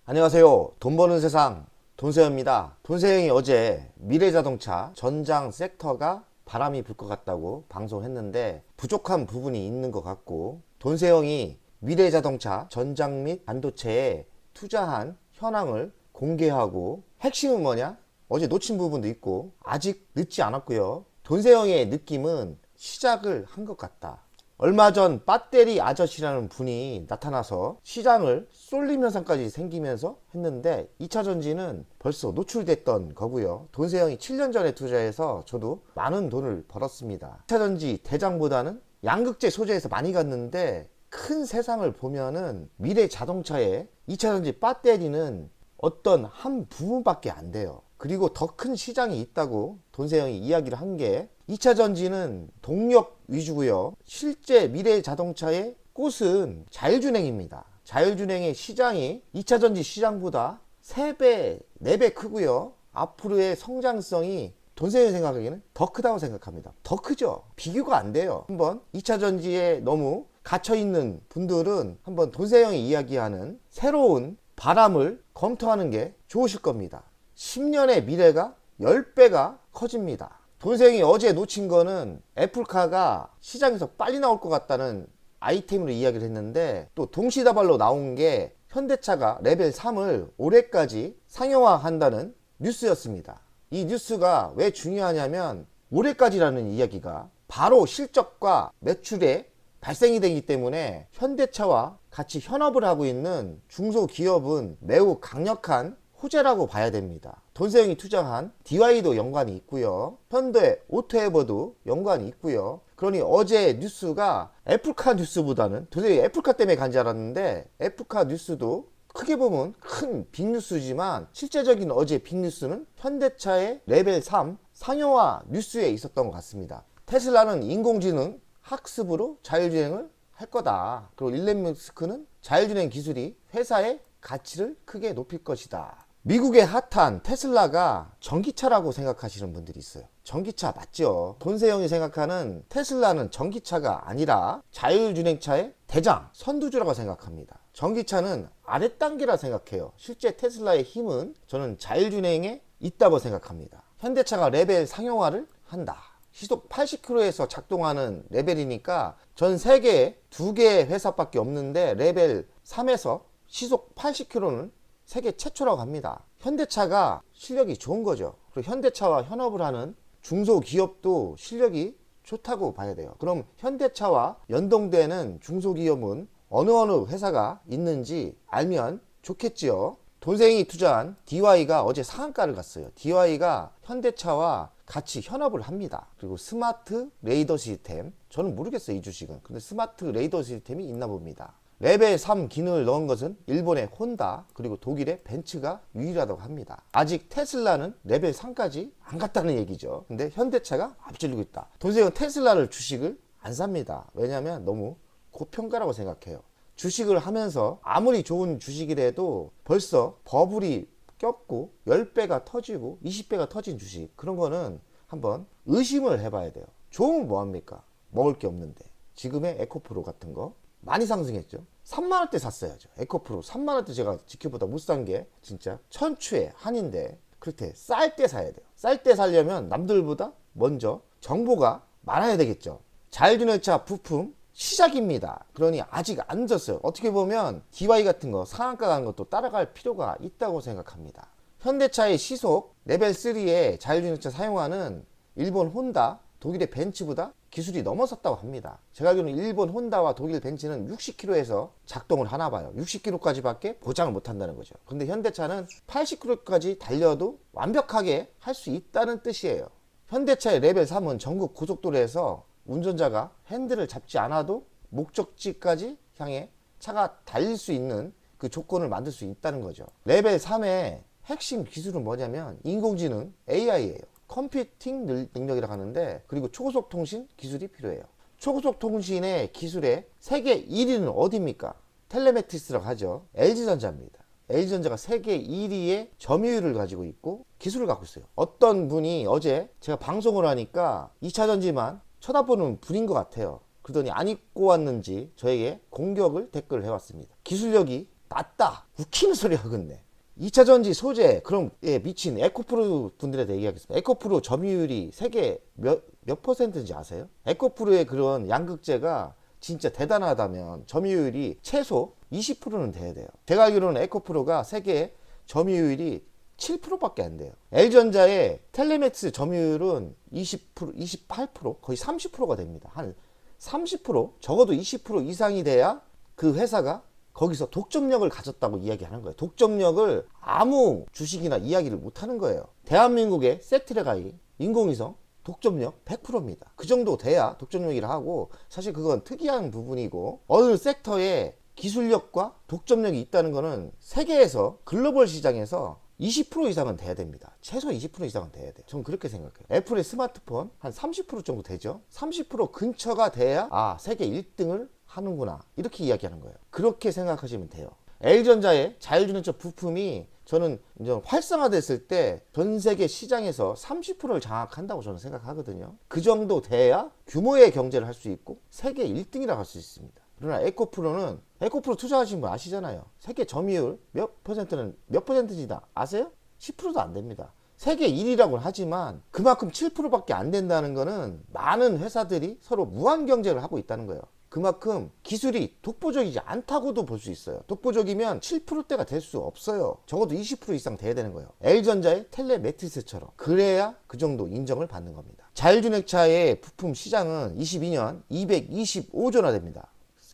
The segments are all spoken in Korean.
안녕하세요. 돈 버는 세상 돈세영입니다. 돈세영이 어제 미래자동차 전장 섹터가 바람이 불 것 같다고 방송했는데 부족한 부분이 있는 것 같고, 돈세영이 미래자동차 전장 및 반도체에 투자한 현황을 공개하고, 핵심은 뭐냐? 어제 놓친 부분도 있고 아직 늦지 않았고요. 돈세영의 느낌은 시작을 한 것 같다. 얼마 전 배터리 아저씨라는 분이 나타나서 시장을 쏠림 현상까지 생기면서 했는데 2차전지는 벌써 노출됐던 거고요. 돈세영이 7년 전에 투자해서 저도 많은 돈을 벌었습니다. 2차전지 대장보다는 양극재 소재에서 많이 갔는데, 큰 세상을 보면은 미래 자동차의 2차전지 배터리는 어떤 한 부분밖에 안 돼요. 그리고 더 큰 시장이 있다고 돈세영이 이야기를 한 게, 2차 전지는 동력 위주고요. 실제 미래 자동차의 꽃은 자율주행입니다. 자율주행의 시장이 2차 전지 시장보다 3배, 4배 크고요. 앞으로의 성장성이 돈세영이 생각하기에는 더 크다고 생각합니다. 더 크죠? 비교가 안 돼요. 한번 2차 전지에 너무 갇혀있는 분들은 한번 돈세영이 이야기하는 새로운 바람을 검토하는 게 좋으실 겁니다. 10년의 미래가 10배가 커집니다. 돈세영이 어제 놓친 거는 애플카가 시장에서 빨리 나올 것 같다는 아이템으로 이야기를 했는데, 또 동시다발로 나온 게 현대차가 레벨 3을 올해까지 상용화한다는 뉴스였습니다. 이 뉴스가 왜 중요하냐면, 올해까지라는 이야기가 바로 실적과 매출에 발생이 되기 때문에 현대차와 같이 현업을 하고 있는 중소기업은 매우 강력한 호재라고 봐야 됩니다. 돈세영이 투자한 DY도 연관이 있고요. 현대 오토에버도 연관이 있고요. 그러니 어제 뉴스가 애플카 뉴스보다는, 돈세영이 애플카 때문에 간 줄 알았는데 애플카 뉴스도 크게 보면 큰 빅뉴스지만, 실제적인 어제 빅뉴스는 현대차의 레벨 3 상용화 뉴스에 있었던 것 같습니다. 테슬라는 인공지능 학습으로 자율주행을 할 거다. 그리고 일론 머스크는 자율주행 기술이 회사의 가치를 크게 높일 것이다. 미국의 핫한 테슬라가 전기차라고 생각하시는 분들이 있어요. 전기차 맞죠? 돈세영이 생각하는 테슬라는 전기차가 아니라 자율주행차의 대장, 선두주라고 생각합니다. 전기차는 아랫단계라 생각해요. 실제 테슬라의 힘은 저는 자율주행에 있다고 생각합니다. 현대차가 레벨 상용화를 한다. 시속 80km에서 작동하는 레벨이니까 전 세계에 2개의 회사밖에 없는데 레벨 3에서 시속 80km는 세계 최초라고 합니다. 현대차가 실력이 좋은 거죠. 그리고 현대차와 현업을 하는 중소기업도 실력이 좋다고 봐야 돼요. 그럼 현대차와 연동되는 중소기업은 어느 회사가 있는지 알면 좋겠지요. 돈세영이 투자한 DY가 어제 상한가를 갔어요. DY가 현대차와 같이 현업을 합니다. 그리고 스마트 레이더 시스템, 저는 모르겠어요 이 주식은. 근데 스마트 레이더 시스템이 있나 봅니다. 레벨 3 기능을 넣은 것은 일본의 혼다, 그리고 독일의 벤츠가 유일하다고 합니다. 아직 테슬라는 레벨 3까지 안 갔다는 얘기죠. 근데 현대차가 앞질리고 있다. 돈세영은 테슬라를 주식을 안 삽니다. 왜냐하면 너무 고평가라고 생각해요. 주식을 하면서 아무리 좋은 주식이라도 벌써 버블이 꼈고 10배가 터지고 20배가 터진 주식, 그런 거는 한번 의심을 해봐야 돼요. 좋으면 뭐합니까? 먹을 게 없는데. 지금의 에코프로 같은 거 많이 상승했죠. 3만원대 샀어야죠. 에코프로 3만원대 제가 지켜보다 못 산 게 진짜 천추의 한인데, 그렇게 쌀 때 사야 돼요. 쌀 때 사려면 남들보다 먼저 정보가 많아야 되겠죠. 자율주행차 부품 시작입니다. 그러니 아직 안 졌어요. 어떻게 보면 DY 같은 거 상한가 가는 것도 따라갈 필요가 있다고 생각합니다. 현대차의 시속 레벨 3의 자율주행차 사용하는 일본 혼다, 독일의 벤츠보다 기술이 넘어섰다고 합니다. 제가 알기로는 일본 혼다와 독일 벤츠는 60km에서 작동을 하나 봐요. 60km까지밖에 보장을 못 한다는 거죠. 근데 현대차는 80km까지 달려도 완벽하게 할 수 있다는 뜻이에요. 현대차의 레벨 3은 전국 고속도로에서 운전자가 핸들을 잡지 않아도 목적지까지 향해 차가 달릴 수 있는 그 조건을 만들 수 있다는 거죠. 레벨 3의 핵심 기술은 뭐냐면 인공지능 AI예요. 컴퓨팅 능력이라고 하는데, 그리고 초고속 통신 기술이 필요해요. 초고속 통신의 기술의 세계 1위는 어디입니까? 텔레메트리스라고 하죠. LG전자입니다. LG전자가 세계 1위의 점유율을 가지고 있고 기술을 갖고 있어요. 어떤 분이 어제 제가 방송을 하니까 2차전지만 쳐다보는 분인 것 같아요. 그러더니 안 입고 왔는지 저에게 공격을 댓글을 해왔습니다. 기술력이 낮다. 웃기는 소리 하겠네. 2차전지 소재 그럼 미친 에코프로 분들한테 얘기하겠습니다. 에코프로 점유율이 세계 몇 퍼센트인지 아세요? 에코프로의 그런 양극재가 진짜 대단하다면 점유율이 최소 20%는 돼야 돼요. 제가 알기로는 에코프로가 세계 점유율이 7%밖에 안 돼요. L전자의 텔레맥스 점유율은 20%, 28%, 거의 30%가 됩니다. 한 30%, 적어도 20% 이상이 돼야 그 회사가 거기서 독점력을 가졌다고 이야기하는 거예요. 독점력을 아무 주식이나 이야기를 못하는 거예요. 대한민국의 세트레가이 인공위성 독점력 100%입니다. 그 정도 돼야 독점력이라 하고, 사실 그건 특이한 부분이고, 어느 섹터에 기술력과 독점력이 있다는 거는 세계에서 글로벌 시장에서 20% 이상은 돼야 됩니다. 최소 20% 이상은 돼야 돼요. 저는 그렇게 생각해요. 애플의 스마트폰 한 30% 정도 되죠. 30% 근처가 돼야 세계 1등을 하는구나, 이렇게 이야기하는 거예요. 그렇게 생각하시면 돼요. L전자의 자율주행차 부품이 저는 이제 활성화됐을 때 전 세계 시장에서 30%를 장악한다고 저는 생각하거든요. 그 정도 돼야 규모의 경제를 할 수 있고 세계 1등이라고 할 수 있습니다. 그러나 에코프로 투자하신 분 아시잖아요. 세계 점유율 몇 퍼센트인지 아세요? 10%도 안 됩니다. 세계 1위라고는 하지만 그만큼 7%밖에 안 된다는 거는 많은 회사들이 서로 무한 경쟁을 하고 있다는 거예요. 그만큼 기술이 독보적이지 않다고도 볼 수 있어요. 독보적이면 7%대가 될 수 없어요. 적어도 20% 이상 돼야 되는 거예요. L전자의 텔레매트리스처럼. 그래야 그 정도 인정을 받는 겁니다. 자율주행차의 부품 시장은 22년 225조나 됩니다.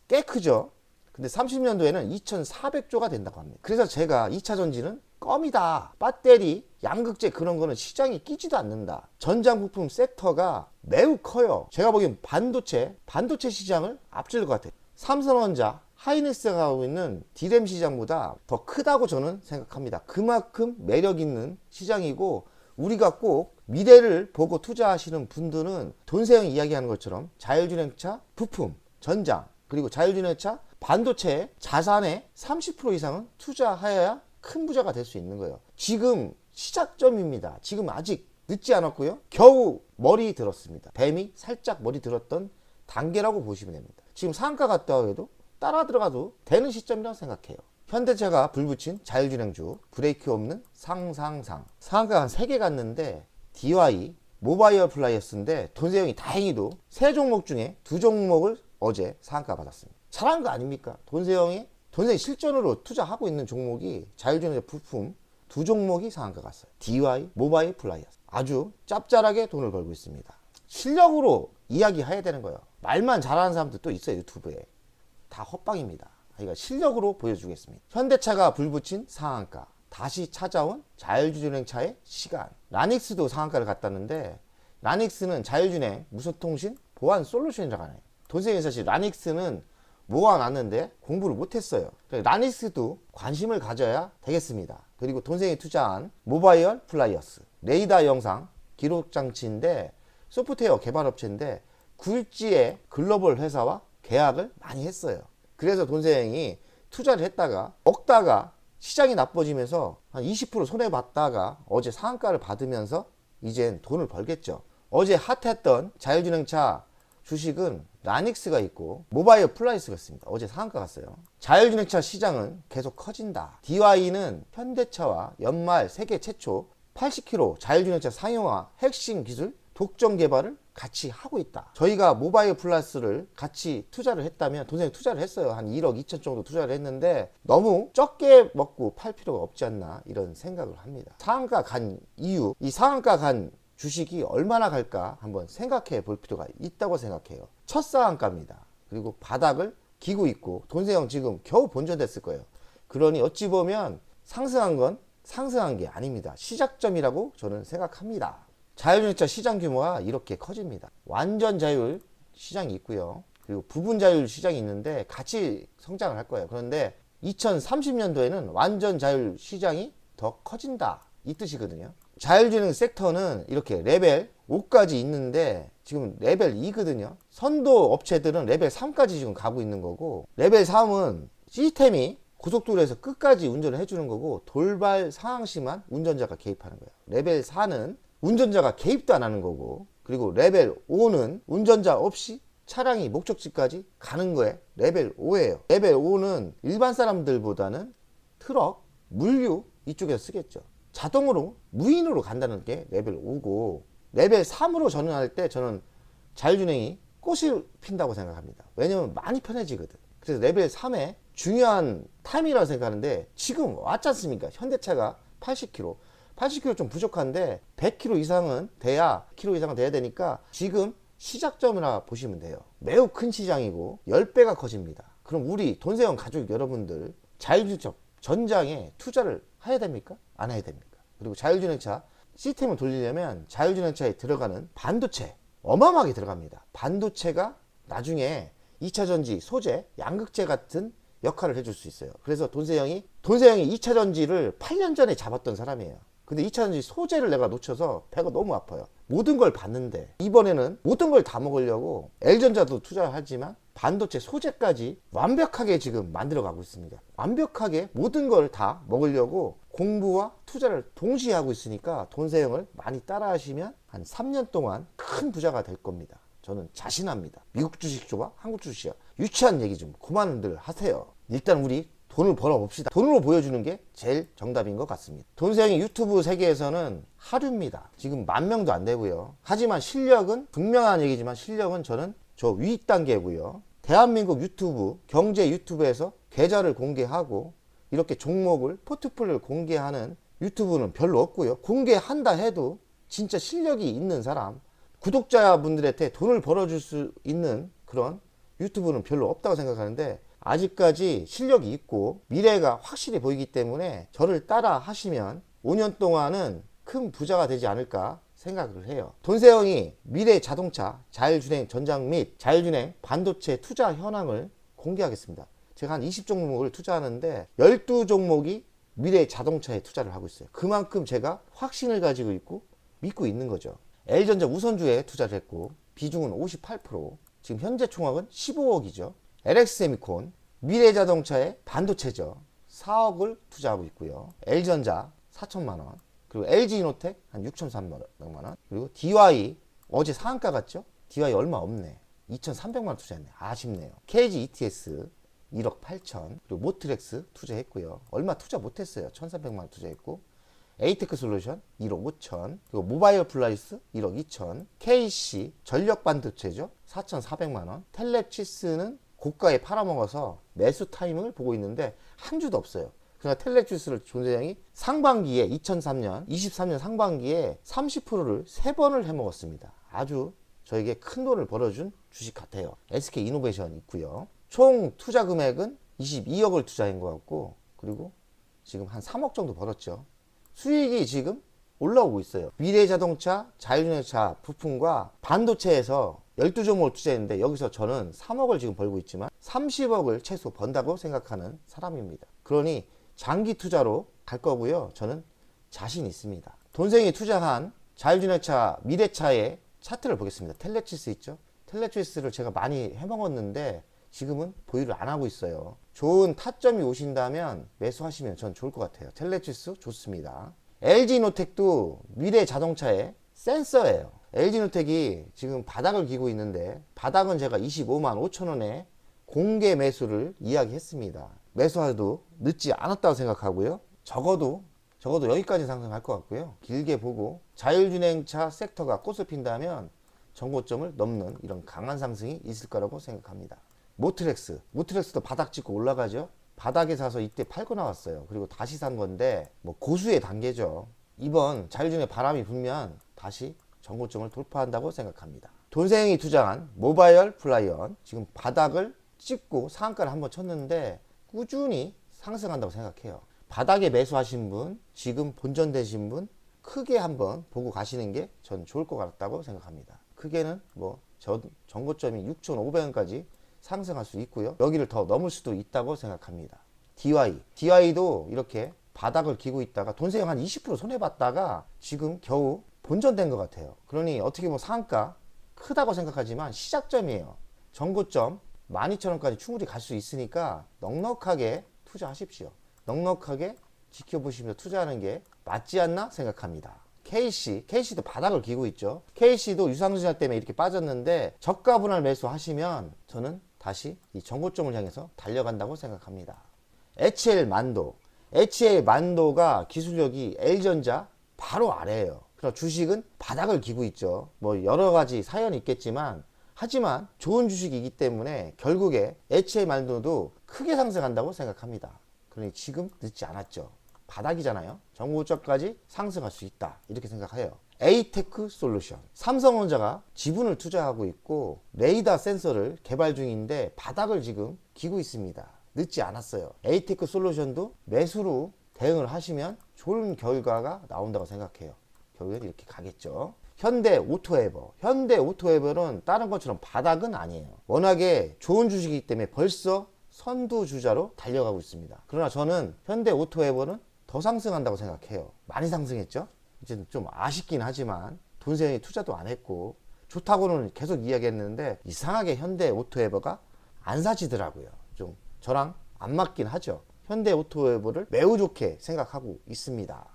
꽤 크죠? 근데 30년도에는 2,400조가 된다고 합니다. 그래서 제가 2차 전지는 껌이다. 배터리, 양극재 그런 거는 시장이 끼지도 않는다. 전장 부품 섹터가 매우 커요. 제가 보기엔 반도체 시장을 앞질 것 같아요. 삼성전자, 하이닉스가 하고 있는 D램 시장보다 더 크다고 저는 생각합니다. 그만큼 매력 있는 시장이고, 우리가 꼭 미래를 보고 투자하시는 분들은 돈세영 이야기하는 것처럼 자율주행차 부품, 전장, 그리고 자율주행차 반도체 자산의 30% 이상은 투자하여야 큰 부자가 될 수 있는 거예요. 지금 시작점입니다. 지금 아직 늦지 않았고요. 겨우 머리 들었습니다. 뱀이 살짝 머리 들었던 단계라고 보시면 됩니다. 지금 상한가 갔다 해도 따라 들어가도 되는 시점이라고 생각해요. 현대차가 불붙인 자율주행주 브레이크 없는 상상상. 상한가 한 3개 갔는데 DY, 모바일 플라이어스인데 돈세영이 다행히도 3종목 중에 2종목을 어제 상한가 받았습니다. 잘한 거 아닙니까? 돈세영이 실전으로 투자하고 있는 종목이 자율주행차 부품 2종목이 상한가 갔어요. DY, 모바일 플라이어스. 아주 짭짤하게 돈을 벌고 있습니다. 실력으로 이야기해야 되는 거예요. 말만 잘하는 사람들 또 있어요, 유튜브에. 다 헛방입니다. 그러니까 실력으로 보여주겠습니다. 현대차가 불붙인 상한가. 다시 찾아온 자율주행차의 시간. 라닉스도 상한가를 갔다는데, 라닉스는 자율주행, 무선통신, 보안 솔루션이라고 하네요. 돈세영이 사실 라닉스는 모아놨는데 공부를 못했어요. 라닉스도 관심을 가져야 되겠습니다. 그리고 돈세영이 투자한 모바일 플라이어스, 레이더 영상 기록 장치인데 소프트웨어 개발업체인데 굴지의 글로벌 회사와 계약을 많이 했어요. 그래서 돈세영이 투자를 했다가 먹다가 시장이 나빠지면서 한 20% 손해봤다가 어제 상한가를 받으면서 이젠 돈을 벌겠죠. 어제 핫했던 자율주행차 주식은 라닉스가 있고 모바일 플라이스가 있습니다. 어제 상한가 갔어요. 자율주행차 시장은 계속 커진다. DY는 현대차와 연말 세계 최초 80km 자율주행차 상용화 핵심 기술 독점 개발을 같이 하고 있다. 저희가 모바일 플러스를 같이 투자를 했다면, 돈세영이 투자를 했어요. 한 1억 2천 정도 투자를 했는데 너무 적게 먹고 팔 필요가 없지 않나, 이런 생각을 합니다. 상한가 간 이유, 이 상한가 간 주식이 얼마나 갈까 한번 생각해 볼 필요가 있다고 생각해요. 첫 상한가입니다. 그리고 바닥을 기고 있고 돈세영 지금 겨우 본전됐을 거예요. 그러니 어찌 보면 상승한 건 상승한 게 아닙니다. 시작점이라고 저는 생각합니다. 자율주행차 시장 규모가 이렇게 커집니다. 완전 자율 시장이 있고요. 그리고 부분 자율 시장이 있는데 같이 성장을 할 거예요. 그런데 2030년도에는 완전 자율 시장이 더 커진다, 이 뜻이거든요. 자율주행 섹터는 이렇게 레벨 5까지 있는데 지금 레벨 2거든요. 선도 업체들은 레벨 3까지 지금 가고 있는 거고, 레벨 3은 시스템이 고속도로에서 끝까지 운전을 해주는 거고 돌발 상황 시만 운전자가 개입하는 거예요. 레벨 4는 운전자가 개입도 안 하는 거고, 그리고 레벨 5는 운전자 없이 차량이 목적지까지 가는 거에 레벨 5예요. 레벨 5는 일반 사람들보다는 트럭, 물류 이쪽에서 쓰겠죠. 자동으로 무인으로 간다는 게 레벨 5고, 레벨 3으로 전환할 때 저는 자율주행이 꽃을 핀다고 생각합니다. 왜냐면 많이 편해지거든. 그래서 레벨 3의 중요한 타임이라고 생각하는데, 지금 왔지 않습니까? 현대차가 80km 좀 부족한데 100km 이상은 돼야 되니까 지금 시작점이라 보시면 돼요. 매우 큰 시장이고 10배가 커집니다. 그럼 우리 돈세영 가족 여러분들 자율주행 전장에 투자를 해야 됩니까? 안 해야 됩니까? 그리고 자율주행차 시스템을 돌리려면 자율주행차에 들어가는 반도체 어마어마하게 들어갑니다. 반도체가 나중에 2차전지, 소재, 양극재 같은 역할을 해줄 수 있어요. 그래서 돈세영이 2차전지를 8년 전에 잡았던 사람이에요. 근데 2차전지 소재를 내가 놓쳐서 배가 너무 아파요. 모든 걸 봤는데 이번에는 모든 걸 다 먹으려고 L전자도 투자하지만 반도체 소재까지 완벽하게 지금 만들어가고 있습니다. 완벽하게 모든 걸 다 먹으려고 공부와 투자를 동시에 하고 있으니까 돈세영을 많이 따라하시면 한 3년 동안 큰 부자가 될 겁니다. 저는 자신합니다. 미국 주식 좋아? 한국 주식 좋아? 유치한 얘기 좀 그만들 하세요. 일단 우리 돈을 벌어봅시다. 돈으로 보여주는 게 제일 정답인 것 같습니다. 돈세영이 유튜브 세계에서는 하류입니다. 지금 10,000명도 안 되고요. 하지만 실력은, 분명한 얘기지만 실력은 저는 저 위 단계고요. 대한민국 유튜브, 경제 유튜브에서 계좌를 공개하고 이렇게 종목을, 포트폴리오를 공개하는 유튜브는 별로 없고요. 공개한다 해도 진짜 실력이 있는 사람, 구독자분들한테 돈을 벌어줄 수 있는 그런 유튜브는 별로 없다고 생각하는데, 아직까지 실력이 있고 미래가 확실히 보이기 때문에 저를 따라 하시면 5년 동안은 큰 부자가 되지 않을까 생각을 해요. 돈세영이 미래 자동차, 자율주행 전장 및 자율주행 반도체 투자 현황을 공개하겠습니다. 제가 한 20종목을 투자하는데 12종목이 미래 자동차에 투자를 하고 있어요. 그만큼 제가 확신을 가지고 있고 믿고 있는 거죠. L전자 우선주에 투자를 했고 비중은 58%, 지금 현재 총액은 15억이죠. LX세미콘, 미래자동차의 반도체죠. 4억을 투자하고 있고요. L전자 4천만원, 그리고 LG이노텍 한 6,300만원, 그리고 DY 어제 상한가 갔죠? DY 얼마 없네. 2,300만원 투자했네. 아쉽네요. KG ETS 1억 8천, 그리고 모트렉스 투자했고요. 얼마 투자 못했어요. 1,300만원 투자했고, 에이테크 솔루션 1억 5천, 그리고 모바일 플라이스 1억 2천, KC 전력 반도체죠. 4,400만원, 텔랩치스는 고가에 팔아먹어서 매수 타이밍을 보고 있는데 한 주도 없어요. 그러나 텔레주스를 존재형이 상반기에 23년 상반기에 30%를 3번을 해먹었습니다. 아주 저에게 큰 돈을 벌어준 주식 같아요. SK 이노베이션 있고요. 총 투자 금액은 22억을 투자한 것 같고, 그리고 지금 한 3억 정도 벌었죠. 수익이 지금 올라오고 있어요. 미래자동차, 자율주행차 부품과 반도체에서 12종목을 투자했는데 여기서 저는 3억을 지금 벌고 있지만 30억을 최소 번다고 생각하는 사람입니다. 그러니 장기 투자로 갈 거고요. 저는 자신 있습니다. 돈세영이 투자한 자율주행차 미래차의 차트를 보겠습니다. 텔레치스 있죠? 텔레치스를 제가 많이 해먹었는데 지금은 보유를 안 하고 있어요. 좋은 타점이 오신다면 매수하시면 전 좋을 것 같아요. 텔레치스 좋습니다. LG노텍도 미래자동차의 센서예요. LG노텍이 지금 바닥을 기고 있는데, 바닥은 제가 25만 5천 원에 공개 매수를 이야기했습니다. 매수해도 늦지 않았다고 생각하고요. 적어도 여기까지 상승할 것 같고요. 길게 보고 자율주행차 섹터가 꽃을 핀다면 전고점을 넘는 이런 강한 상승이 있을 거라고 생각합니다. 모트렉스도 바닥 찍고 올라가죠. 바닥에 사서 이때 팔고 나왔어요. 그리고 다시 산 건데 뭐 고수의 단계죠. 이번 자율주행 바람이 불면 다시 전고점을 돌파한다고 생각합니다. 돈세영이 투자한 모바일 플라이언 지금 바닥을 찍고 상한가를 한번 쳤는데 꾸준히 상승한다고 생각해요. 바닥에 매수하신 분, 지금 본전되신 분 크게 한번 보고 가시는 게 전 좋을 것 같다고 생각합니다. 크게는 뭐 전고점이 6,500원까지 상승할 수 있고요. 여기를 더 넘을 수도 있다고 생각합니다. DY도 이렇게 바닥을 기고 있다가 돈세영 한 20% 손해봤다가 지금 겨우 본전된 것 같아요. 그러니 어떻게 보면 상한가 크다고 생각하지만 시작점이에요. 전고점 12,000원까지 충분히 갈 수 있으니까 넉넉하게 투자하십시오. 넉넉하게 지켜보시면서 투자하는 게 맞지 않나 생각합니다. KC도 바닥을 기고 있죠. KC도 유상증자 때문에 이렇게 빠졌는데 저가 분할 매수하시면 저는 다시 이 전고점을 향해서 달려간다고 생각합니다. HL만도가 기술력이 L전자 바로 아래예요. 그래서 주식은 바닥을 기고 있죠. 뭐 여러 가지 사연이 있겠지만 하지만 좋은 주식이기 때문에 결국에 HL만도도 크게 상승한다고 생각합니다. 그러니 지금 늦지 않았죠. 바닥이잖아요. 전고점까지 상승할 수 있다 이렇게 생각해요. 에이테크 솔루션, 삼성전자가 지분을 투자하고 있고 레이더 센서를 개발 중인데 바닥을 지금 기고 있습니다. 늦지 않았어요. 에이테크 솔루션도 매수로 대응을 하시면 좋은 결과가 나온다고 생각해요. 결국엔 이렇게 가겠죠. 현대오토에버는 다른 것처럼 바닥은 아니에요. 워낙에 좋은 주식이기 때문에 벌써 선두주자로 달려가고 있습니다. 그러나 저는 현대오토에버는 더 상승한다고 생각해요. 많이 상승했죠. 이제 좀 아쉽긴 하지만 돈세영이 투자도 안 했고 좋다고는 계속 이야기했는데 이상하게 현대오토에버가 안 사지더라고요. 좀 저랑 안 맞긴 하죠. 현대오토에버를 매우 좋게 생각하고 있습니다.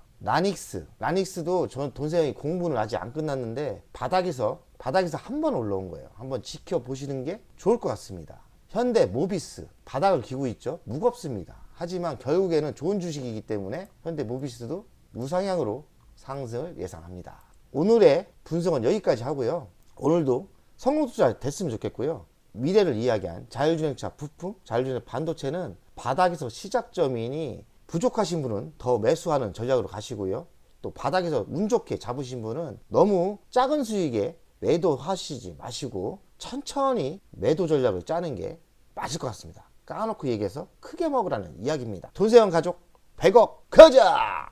라닉스도 전 돈세영이 공부는 아직 안 끝났는데 바닥에서 한 번 올라온 거예요. 한번 지켜보시는 게 좋을 것 같습니다. 현대모비스 바닥을 기고 있죠. 무겁습니다. 하지만 결국에는 좋은 주식이기 때문에 현대모비스도 우상향으로 상승을 예상합니다. 오늘의 분석은 여기까지 하고요. 오늘도 성공 투자 됐으면 좋겠고요. 미래를 이야기한 자율주행차 부품, 자율주행 반도체는 바닥에서 시작점이니 부족하신 분은 더 매수하는 전략으로 가시고요. 또 바닥에서 운 좋게 잡으신 분은 너무 작은 수익에 매도하시지 마시고 천천히 매도 전략을 짜는 게 맞을 것 같습니다. 까놓고 얘기해서 크게 먹으라는 이야기입니다. 돈세영 가족 100억 가자!